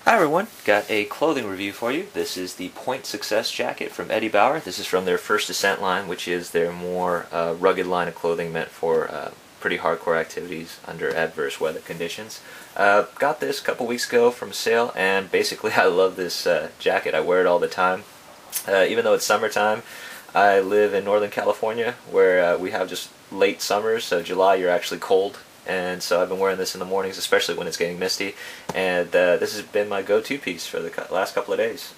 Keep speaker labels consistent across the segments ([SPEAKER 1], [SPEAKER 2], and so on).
[SPEAKER 1] Hi everyone, got a clothing review for you. This is the Point Success jacket from Bauer. This is from their First Ascent line, which is their more rugged line of clothing meant for pretty hardcore activities under adverse weather conditions. Got this a couple weeks ago from a sale, and basically I love this jacket. I wear it all the time. Even though it's summertime, I live in Northern California where we have just late summers, so July you're actually cold. And so I've been wearing this in the mornings, especially when it's getting misty, and this has been my go-to piece for the last couple of days.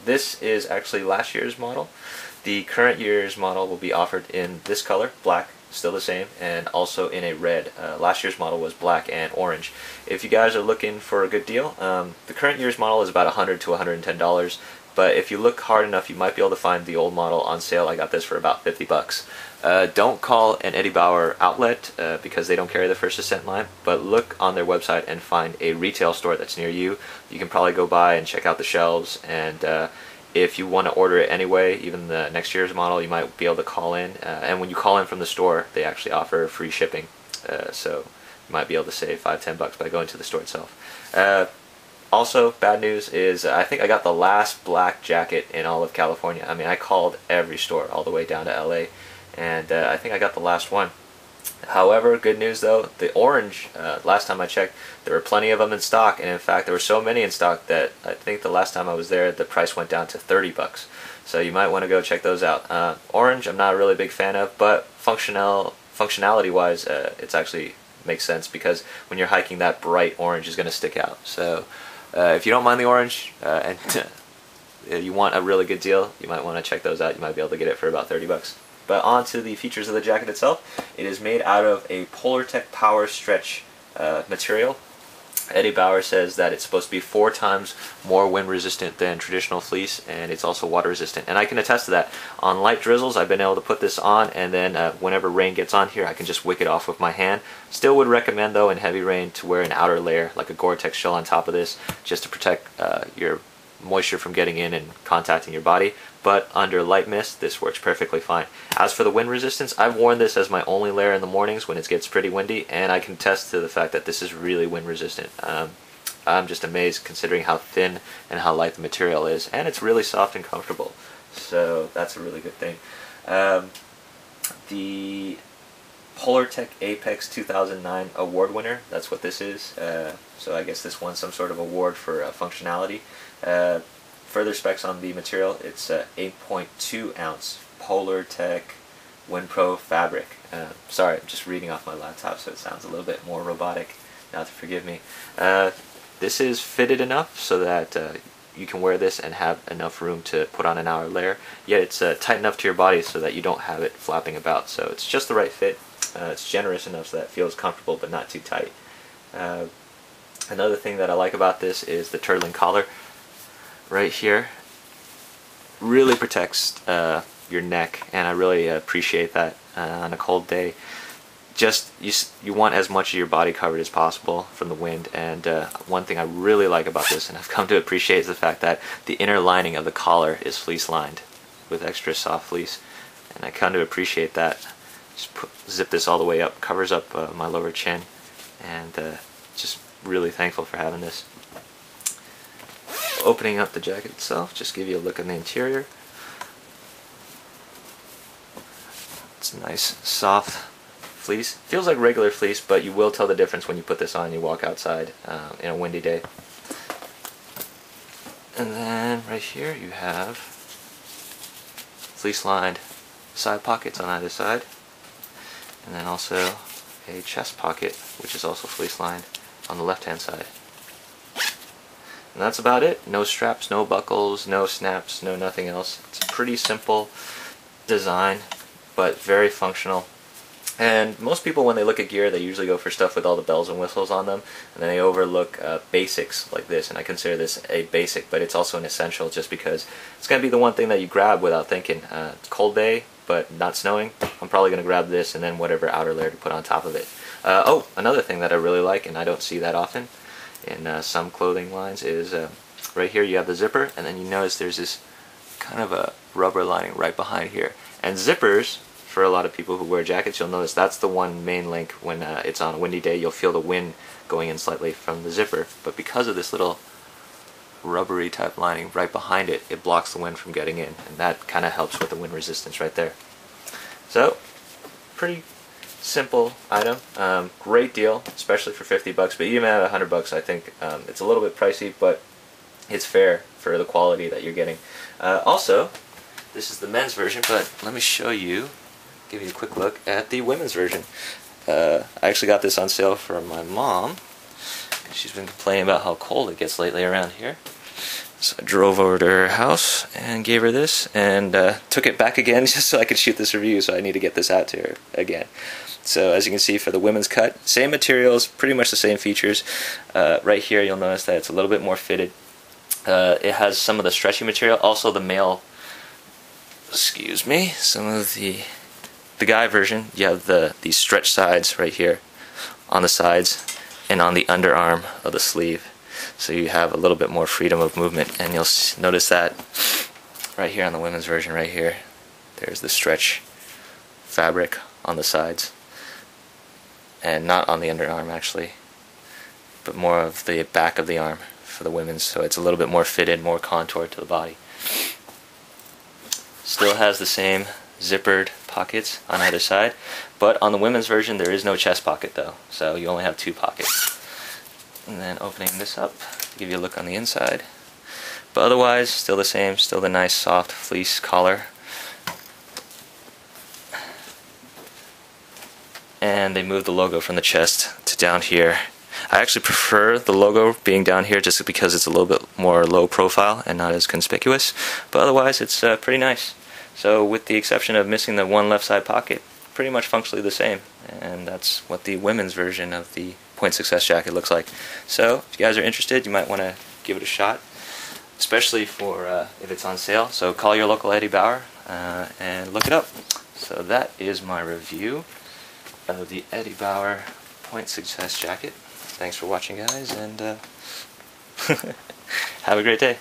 [SPEAKER 1] This is actually last year's model. The current year's model will be offered in this color, black, still the same, and also in a red. Last year's model was black and orange. If you guys are looking for a good deal, the current year's model is about $100 to $110. But if you look hard enough, you might be able to find the old model on sale. I got this for about 50 bucks. Don't call an Bauer outlet because they don't carry the First Ascent line, but look on their website and find a retail store that's near you. You can probably go by and check out the shelves, and if you want to order it anyway, even the next year's model, you might be able to call in. And when you call in from the store, they actually offer free shipping, so you might be able to save $5–10 by going to the store itself. Also, bad news is I think I got the last black jacket in all of California. I mean, I called every store all the way down to LA, and I think I got the last one. However, good news though, the orange, last time I checked, there were plenty of them in stock, and in fact there were so many in stock that I think the last time I was there the price went down to 30 bucks. So you might want to go check those out. Orange I'm not a really big fan of, but functionality wise it's actually makes sense, because when you're hiking, that bright orange is going to stick out. So if you don't mind the orange and you want a really good deal, you might want to check those out. You might be able to get it for about 30 bucks. But on to the features of the jacket itself. It is made out of a Polartec Power Stretch material. Bauer says that it's supposed to be 4 times more wind resistant than traditional fleece, and it's also water resistant. And I can attest to that. On light drizzles, I've been able to put this on, and then whenever rain gets on here, I can just wick it off with my hand. Still would recommend, though, in heavy rain to wear an outer layer, like a Gore-Tex shell on top of this, just to protect your moisture from getting in and contacting your body. But under light mist, this works perfectly fine. As for the wind resistance, I've worn this as my only layer in the mornings when it gets pretty windy, and I can attest to the fact that this is really wind resistant. I'm just amazed considering how thin and how light the material is, and it's really soft and comfortable. So that's a really good thing. The Polartec Apex 2009 award winner, that's what this is. So I guess this won some sort of award for functionality. Further specs on the material, it's 8.2 ounce Polartec WindPro fabric. Sorry, I'm just reading off my laptop, so it sounds a little bit more robotic. Now to forgive me. This is fitted enough so that you can wear this and have enough room to put on an outer layer, yet it's tight enough to your body so that you don't have it flapping about. So it's just the right fit. It's generous enough so that it feels comfortable but not too tight. Another thing that I like about this is the turtling collar right here. Really protects your neck, and I really appreciate that on a cold day. Just you want as much of your body covered as possible from the wind, and one thing I really like about this, and I've come to appreciate, is the fact that the inner lining of the collar is fleece lined with extra soft fleece, and I come to appreciate that. Just zip this all the way up, covers up my lower chin, and just really thankful for having this. Opening up the jacket itself, just give you a look at the interior. It's a nice soft fleece. Feels like regular fleece, but you will tell the difference when you put this on and you walk outside in a windy day. And then right here you have fleece lined side pockets on either side, and then also a chest pocket which is also fleece lined on the left hand side. And that's about it. No straps, no buckles, no snaps, no nothing else. It's a pretty simple design, but very functional. And most people, when they look at gear, they usually go for stuff with all the bells and whistles on them, and then they overlook basics like this, and I consider this a basic, but it's also an essential, just because it's going to be the one thing that you grab without thinking. It's a cold day, but not snowing. I'm probably going to grab this and then whatever outer layer to put on top of it. Oh, another thing that I really like, and I don't see that often in some clothing lines, is right here you have the zipper, and then you notice there's this kind of a rubber lining right behind here. And zippers, for a lot of people who wear jackets, you'll notice that's the one main link. When it's on a windy day, you'll feel the wind going in slightly from the zipper, but because of this little rubbery type lining right behind it, it blocks the wind from getting in, and that kind of helps with the wind resistance right there. So, pretty simple item. Great deal, especially for 50 bucks, but even at 100 bucks, I think it's a little bit pricey, but it's fair for the quality that you're getting. Also, this is the men's version, but let me show you, give you a quick look at the women's version. I actually got this on sale for my mom. She's been complaining about how cold it gets lately around here. So I drove over to her house and gave her this, and took it back again just so I could shoot this review, so I need to get this out to her again. So as you can see, for the women's cut, same materials, pretty much the same features. Right here you'll notice that it's a little bit more fitted. It has some of the stretchy material, also the male, excuse me, some of the guy version, you have these stretch sides right here on the sides and on the underarm of the sleeve. So you have a little bit more freedom of movement, and you'll notice that right here on the women's version right here. There's the stretch fabric on the sides, and not on the underarm actually, but more of the back of the arm for the women's, so it's a little bit more fitted, more contoured to the body. Still has the same zippered pockets on either side, but on the women's version there is no chest pocket though, so you only have 2 pockets. And then opening this up, give you a look on the inside. But otherwise, still the same, still the nice soft fleece collar. And they moved the logo from the chest to down here. I actually prefer the logo being down here just because it's a little bit more low profile and not as conspicuous, but otherwise it's pretty nice. So with the exception of missing the one left side pocket, pretty much functionally the same, and that's what the women's version of the Point Success jacket looks like. So if you guys are interested, you might want to give it a shot, especially for if it's on sale. So call your local Eddie Bauer and look it up. So that is my review of the Eddie Bauer Point Success jacket. Thanks for watching, guys, and have a great day.